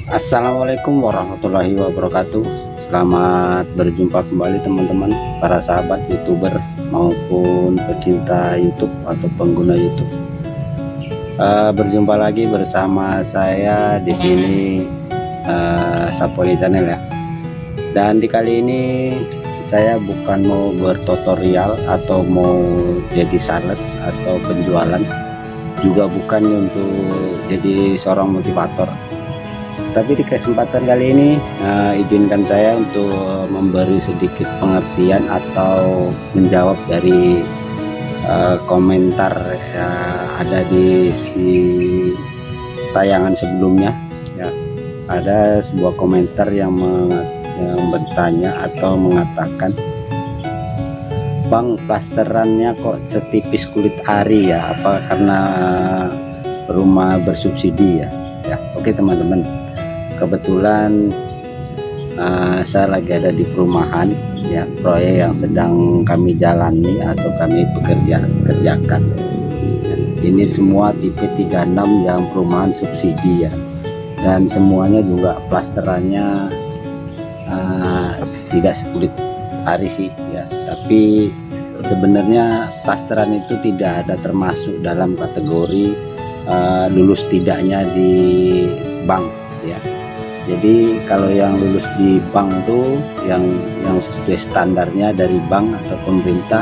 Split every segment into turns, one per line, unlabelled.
Assalamualaikum warahmatullahi wabarakatuh. Selamat berjumpa kembali teman-teman, para sahabat YouTuber maupun pecinta YouTube atau pengguna YouTube. Berjumpa lagi bersama saya di sini, Sapoli Channel ya. Dan di kali ini saya bukan mau bertutorial atau mau jadi sales atau penjualan, juga bukan untuk jadi seorang motivator. Tapi di kesempatan kali ini izinkan saya untuk memberi sedikit pengertian atau menjawab dari komentar ada di tayangan sebelumnya ya. Ada sebuah komentar yang bertanya atau mengatakan, "Bang, plasterannya kok setipis kulit ari ya? Apa karena rumah bersubsidi ya?" Ya, oke teman-teman. Kebetulan saya lagi ada di perumahan ya, proyek yang sedang kami jalani atau kami kerjakan. Ini semua tipe 36 yang perumahan subsidi ya, dan semuanya juga plasterannya tidak sekulit ari sih ya, tapi sebenarnya plasteran itu tidak ada termasuk dalam kategori lulus tidaknya di bank ya. Jadi kalau yang lulus di bank tuh yang sesuai standarnya dari bank atau pemerintah,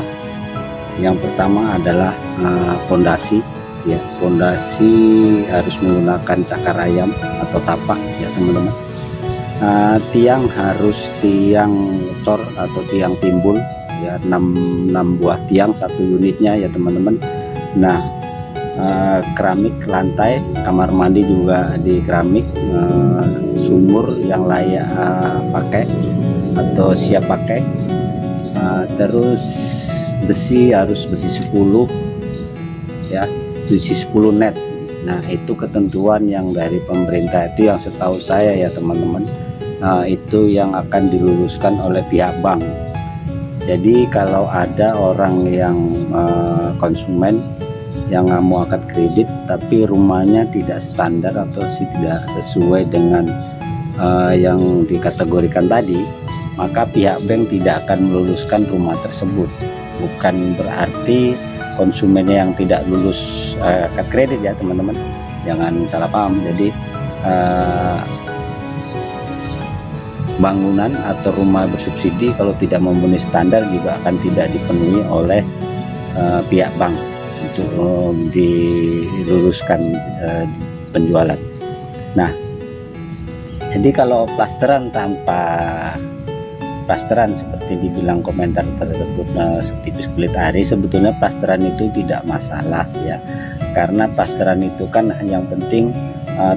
yang pertama adalah fondasi ya. Fondasi harus menggunakan cakar ayam atau tapak ya teman-teman. Tiang harus tiang cor atau tiang timbul ya, 6 buah tiang satu unitnya ya teman-teman. Nah, keramik lantai kamar mandi juga di keramik, sumur yang layak pakai atau siap pakai, terus besi harus besi 10 ya, besi 10 net. Nah, itu ketentuan yang dari pemerintah, itu yang setahu saya ya teman-teman. Itu yang akan diluluskan oleh pihak bank. Jadi kalau ada orang yang konsumen yang nggak mau akad kredit tapi rumahnya tidak standar atau tidak sesuai dengan yang dikategorikan tadi, maka pihak bank tidak akan meluluskan rumah tersebut. Bukan berarti konsumennya yang tidak lulus akad kredit ya teman-teman, jangan salah paham. Jadi bangunan atau rumah bersubsidi kalau tidak memenuhi standar juga akan tidak dipenuhi oleh pihak bank untuk diluluskan penjualan. Nah, jadi kalau plasteran tanpa plasteran seperti dibilang komentar tersebut setipis kulit ari, sebetulnya plasteran itu tidak masalah ya, karena plasteran itu kan yang penting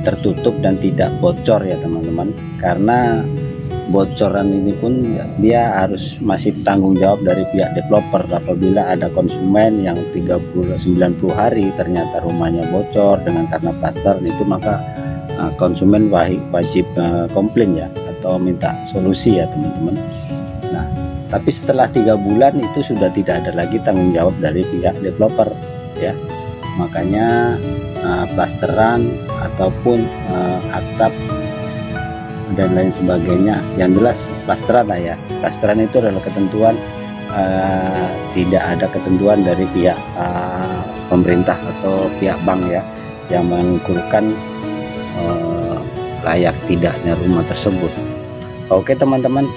tertutup dan tidak bocor ya teman-teman. Karena bocoran ini pun dia harus masih tanggung jawab dari pihak developer. Apabila ada konsumen yang 90 hari ternyata rumahnya bocor karena plaster itu, maka konsumen wajib komplain ya, atau minta solusi ya teman-teman. Nah, tapi setelah 3 bulan itu sudah tidak ada lagi tanggung jawab dari pihak developer ya. Makanya plasteran ataupun atap dan lain sebagainya, yang jelas plasteran lah ya. Plasteran itu adalah ketentuan, tidak ada ketentuan dari pihak pemerintah atau pihak bank ya, yang mengukurkan layak tidaknya rumah tersebut. Oke teman-teman,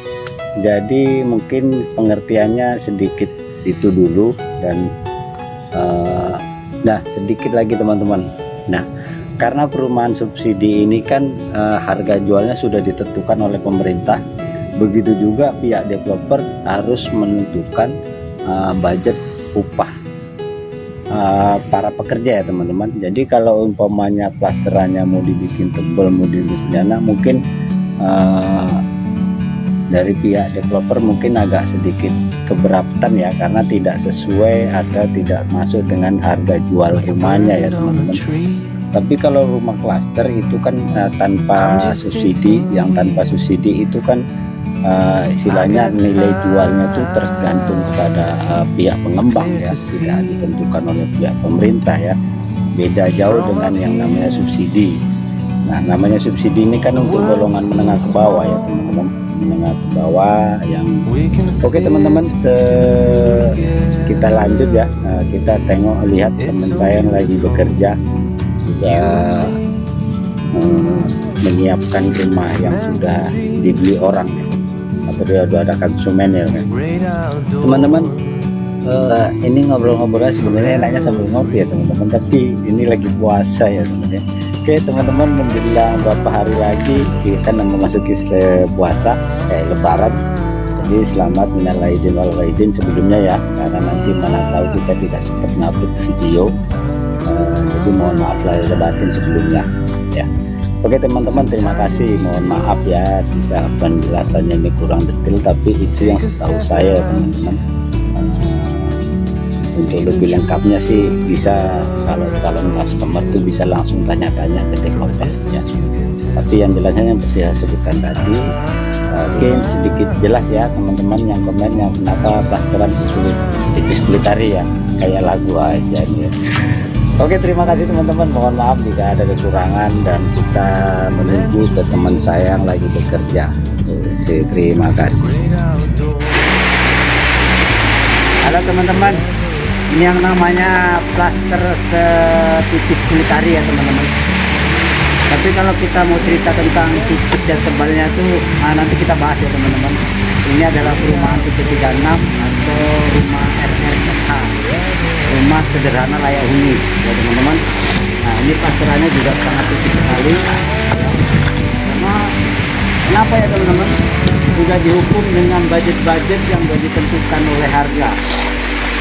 jadi mungkin pengertiannya sedikit itu dulu. Dan nah sedikit lagi teman-teman. Nah, karena perumahan subsidi ini kan harga jualnya sudah ditentukan oleh pemerintah, begitu juga pihak developer harus menentukan budget upah para pekerja ya teman-teman. Jadi kalau umpamanya plasterannya mau dibikin tebal, mau dibikin mungkin dari pihak developer mungkin agak sedikit keberatan ya, karena tidak sesuai atau tidak masuk dengan harga jual rumahnya ya teman-teman. Tapi kalau rumah klaster itu kan tanpa subsidi, yang tanpa subsidi itu kan istilahnya nilai jualnya itu tergantung kepada pihak pengembang ya, tidak ditentukan oleh pihak pemerintah ya. Beda jauh dengan yang namanya subsidi. Nah, namanya subsidi ini kan untuk golongan menengah ke bawah ya teman-teman, menengah ke bawah yang oke teman-teman. Kita lanjut ya. Nah, kita lihat teman saya yang lagi bekerja juga menyiapkan rumah yang sudah dibeli orang ya, atau dia udah ada konsumen ya kan teman-teman. Ini ngobrol-ngobrol sebenarnya enaknya sambil ngopi ya teman-teman, tapi ini lagi puasa ya teman-teman. Oke teman-teman, menjelang beberapa hari lagi kita memasuki puasa lebaran. Jadi selamat minal aidin wal faizin sebelumnya ya, karena nanti mana tahu kita tidak sempat ngupload video, jadi mohon maaf lahir batin sebelumnya ya. Oke teman-teman, terima kasih, mohon maaf ya jika penjelasannya ini kurang detail, tapi itu yang setahu saya teman-teman. Untuk lebih lengkapnya sih bisa kalau calon customer tuh bisa langsung tanya-tanya ke developernya. Tapi yang jelasnya yang saya sebutkan tadi, mungkin sedikit jelas ya teman-teman yang komen yang kenapa plasteran tipis kulit ari ya, kayak lagu aja nih. Oke terima kasih teman-teman, mohon maaf jika ada kekurangan, dan kita menuju ke teman saya yang lagi bekerja. Terima kasih. Halo teman-teman, ini yang namanya plaster setipis kulit ari ya teman-teman. Tapi kalau kita mau cerita tentang tipis dan tebalnya tuh nanti kita bahas ya teman-teman. Ini adalah perumahan tipe 36 atau rumah RRSH, rumah sederhana layak huni ya teman-teman. Nah ini plasterannya juga sangat tipis sekali ya. Karena kenapa ya teman-teman, sudah dihukum dengan budget-budget yang sudah ditentukan oleh harga.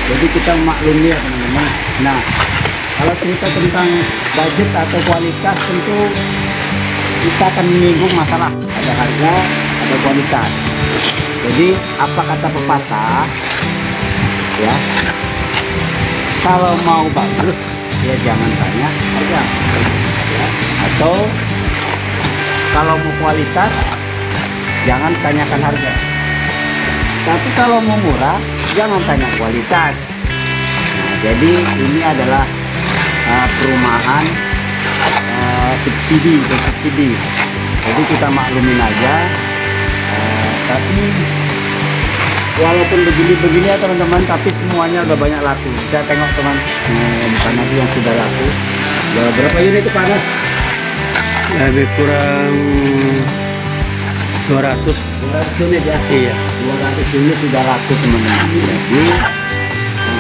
Jadi kita maklumi ya teman-teman. Nah kalau cerita tentang budget atau kualitas, tentu kita akan menyinggung masalah ada harga, ada kualitas. Jadi apa kata pepatah ya, kalau mau bagus ya jangan tanya harga ya. Atau kalau mau kualitas jangan tanyakan harga. Tapi kalau mau murah jangan tanya kualitas. Nah, jadi ini adalah perumahan subsidi. Jadi kita maklumin aja. Tapi walaupun begini ya teman-teman, tapi semuanya udah banyak laku. Saya tengok teman, bukan lagi yang sudah laku. Berapa unit itu panas?
Lebih kurang 200
unit ya. Iya, 200 unit sudah laku teman-teman.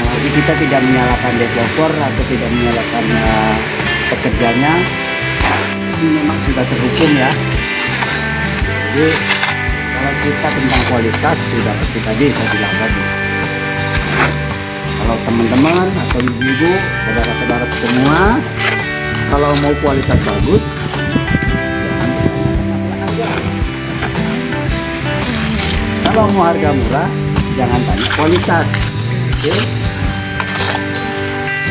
Jadi kita tidak menyalahkan developer atau tidak menyalahkan pekerjanya. Ini memang sudah terhukum ya. Jadi kalau kita tentang kualitas sudah seperti tadi saya bilang tadi. Kalau teman-teman atau ibu-ibu, saudara-saudara semua, kalau mau kualitas bagus, kalau mau harga murah, jangan tanya kualitas. Oke.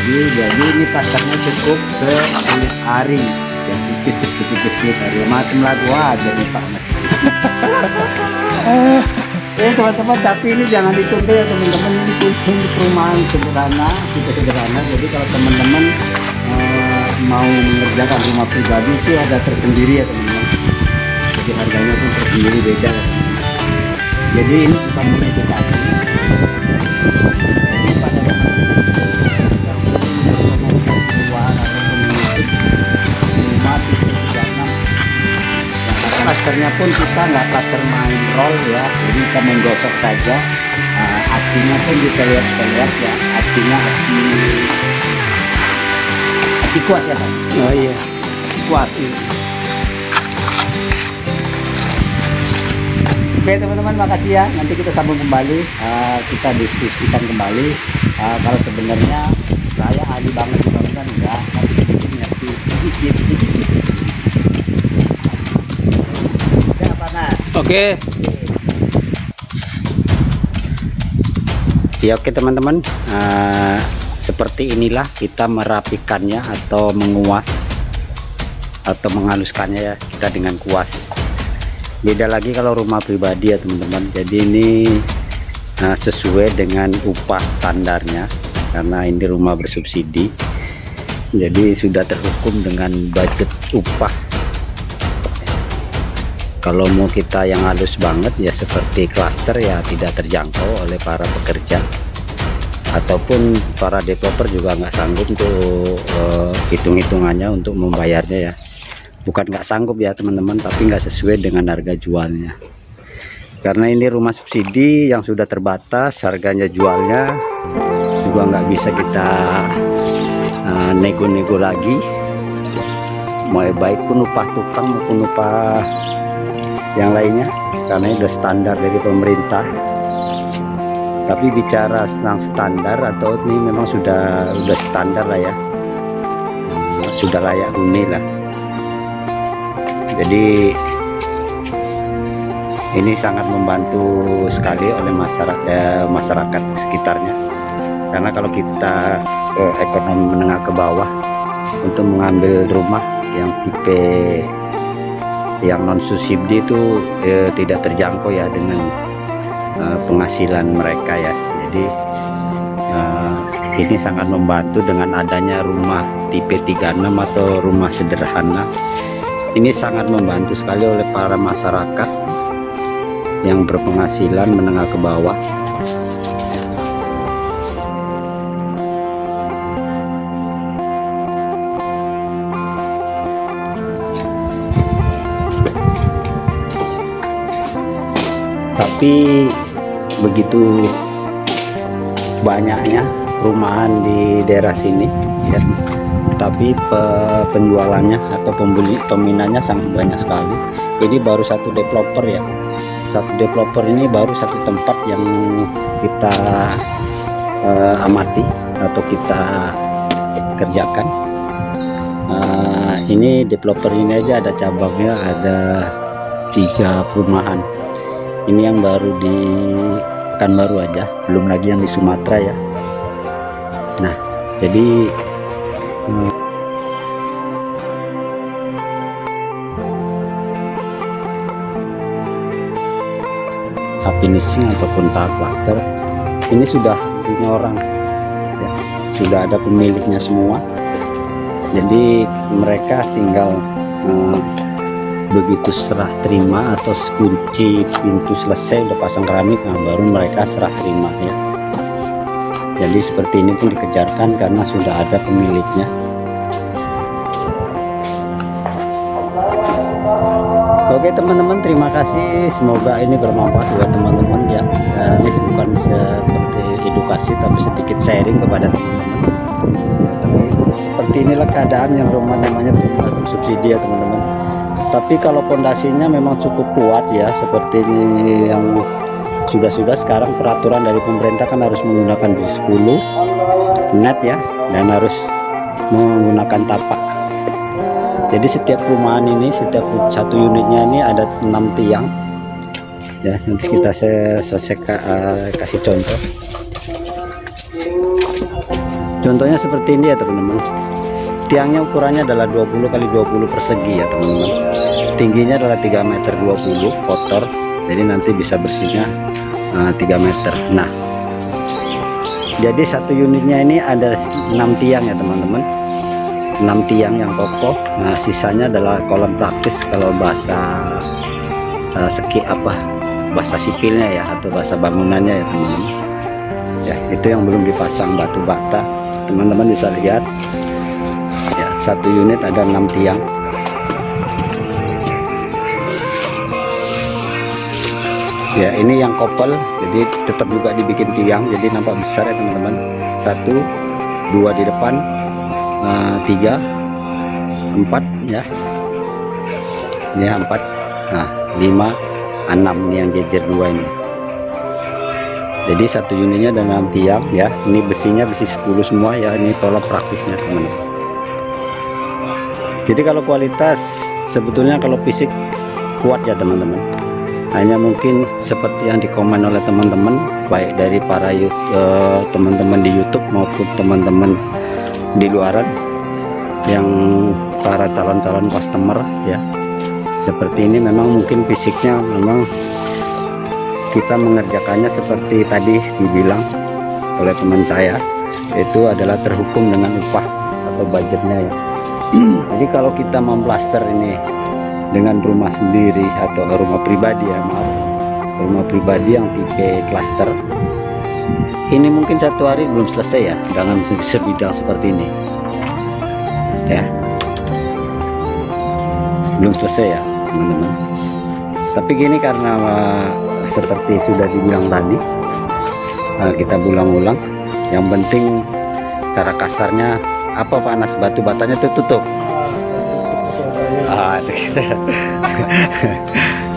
Jadi ini plasternya cukup sekulit ari, yang tipis kulit ari, macam lagu aja nih Pak. Teman-teman, tapi ini jangan dicontoh ya teman-teman, ini perumahan sederhana, tipe sederhana. Jadi kalau teman-teman mau mengerjakan rumah pribadi itu ada tersendiri ya teman-teman. Jadi harganya pun tersendiri, beda ya teman-teman. Jadi ini bukan mengedukasi. Jadi pada teman-teman yang sering melakukan perubahan atau mengikuti rumah tipe 36, plasternya pun kita nggak plaster main roll ya, jadi kita menggosok saja. Acinya pun kita lihat ya, acinya aci kuas ya Pak.
Oh iya,
Kuas. Oke teman-teman, makasih ya. Nanti kita sambung kembali, kita diskusikan kembali. Kalau sebenarnya saya ahli banget teman-teman, enggak, tapi sedikit ngerti, sedikit. Ya panas.
oke.
Ya oke teman-teman, seperti inilah kita merapikannya atau menguas atau menghaluskannya ya, kita dengan kuas. Beda lagi kalau rumah pribadi ya teman-teman. Jadi ini sesuai dengan upah standarnya, karena ini rumah bersubsidi. Jadi sudah terhukum dengan budget upah Kalau mau kita yang halus banget ya seperti klaster ya tidak terjangkau oleh para pekerja, ataupun para developer juga nggak sanggup untuk hitung-hitungannya untuk membayarnya ya. Bukan nggak sanggup ya teman-teman, tapi nggak sesuai dengan harga jualnya. Karena ini rumah subsidi yang sudah terbatas, harganya jualnya juga nggak bisa kita nego-nego lagi. Mau baik pun upah tukang maupun upah yang lainnya, karena ini udah standar dari pemerintah. Tapi bicara tentang standar atau ini memang sudah standar lah ya, sudah layak huni lah. Jadi ini sangat membantu sekali oleh masyarakat sekitarnya. Karena kalau kita ekonomi menengah ke bawah untuk mengambil rumah yang tipe yang non subsidi itu tidak terjangkau ya dengan penghasilan mereka ya. Jadi ini sangat membantu dengan adanya rumah tipe 36 atau rumah sederhana. Ini sangat membantu sekali oleh para masyarakat yang berpenghasilan menengah ke bawah. Tapi begitu banyaknya perumahan di daerah sini ya, tapi penjualannya atau peminatnya sangat banyak sekali. Ini baru satu developer ya, satu developer ini baru satu tempat yang kita amati atau kita kerjakan. Ini developer ini aja ada cabangnya, ada 3 perumahan. Ini yang baru di Pekanbaru aja, belum lagi yang di Sumatera ya. Nah, jadi finishing ataupun tahap plaster ini sudah punya orang ya, sudah ada pemiliknya semua. Jadi mereka tinggal begitu serah terima atau kunci pintu selesai udah pasang keramik, nah baru mereka serah terima ya. Jadi seperti ini pun dikejarkan karena sudah ada pemiliknya. Oke teman-teman, terima kasih, semoga ini bermanfaat buat teman-teman ya. Ini bukan seperti edukasi tapi sedikit sharing kepada teman-teman ya, tapi seperti inilah keadaan yang rumah namanya rumah subsidi ya teman-teman. Tapi kalau pondasinya memang cukup kuat ya, seperti ini yang sudah sekarang peraturan dari pemerintah kan harus menggunakan 10 net ya, dan harus menggunakan tapak. Jadi setiap perumahan ini, setiap satu unitnya ini ada 6 tiang ya. Nanti kita kasih contoh. Contohnya seperti ini ya teman-teman. Tiangnya ukurannya adalah 20 kali 20 persegi ya teman-teman. Tingginya adalah 3,20 meter kotor. Jadi nanti bisa bersihnya 3 meter. Nah, jadi satu unitnya ini ada 6 tiang ya teman-teman. 6 tiang yang kokoh. Nah, sisanya adalah kolom praktis kalau bahasa bahasa sipilnya ya, atau bahasa bangunannya ya teman-teman. Ya, itu yang belum dipasang batu bata. Teman-teman bisa lihat. Ya, satu unit ada 6 tiang. Ya, ini yang kopel, jadi tetap juga dibikin tiang, jadi nampak besar ya teman-teman. 1, 2 di depan, 3, 4 ya. Ini 4, nah 5, 6 ini yang jejer 2 ini. Jadi satu unitnya ada 6 tiang ya. Ini besinya besi 10 semua ya. Ini tolong praktisnya teman-teman. Jadi kalau kualitas sebetulnya kalau fisik kuat ya teman-teman. Hanya mungkin seperti yang dikomen oleh teman-teman, baik dari para teman-teman di YouTube maupun teman-teman di luaran, yang para calon-calon customer ya. Seperti ini memang mungkin fisiknya memang kita mengerjakannya seperti tadi dibilang oleh teman saya, itu adalah terhukum dengan upah atau budgetnya ya. Jadi kalau kita memplaster ini dengan rumah sendiri atau rumah pribadi ya, maaf, rumah pribadi yang tipe klaster, ini mungkin 1 hari belum selesai ya dengan sebidang seperti ini ya, belum selesai ya teman-teman. Tapi gini, karena seperti sudah dibilang tadi, kita ulang-ulang, yang penting cara kasarnya apa panas, batu batanya itu tutup.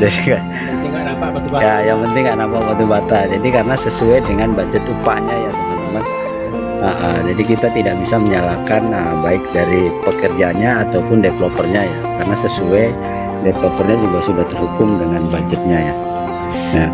Jadi kan ya, yang penting nggak nampak batu bata. Jadi karena sesuai dengan budget upahnya ya teman-teman. Jadi kita tidak bisa menyalahkan baik dari pekerjanya ataupun developernya ya, karena sesuai, developernya juga sudah terhukum dengan budgetnya ya. Nah,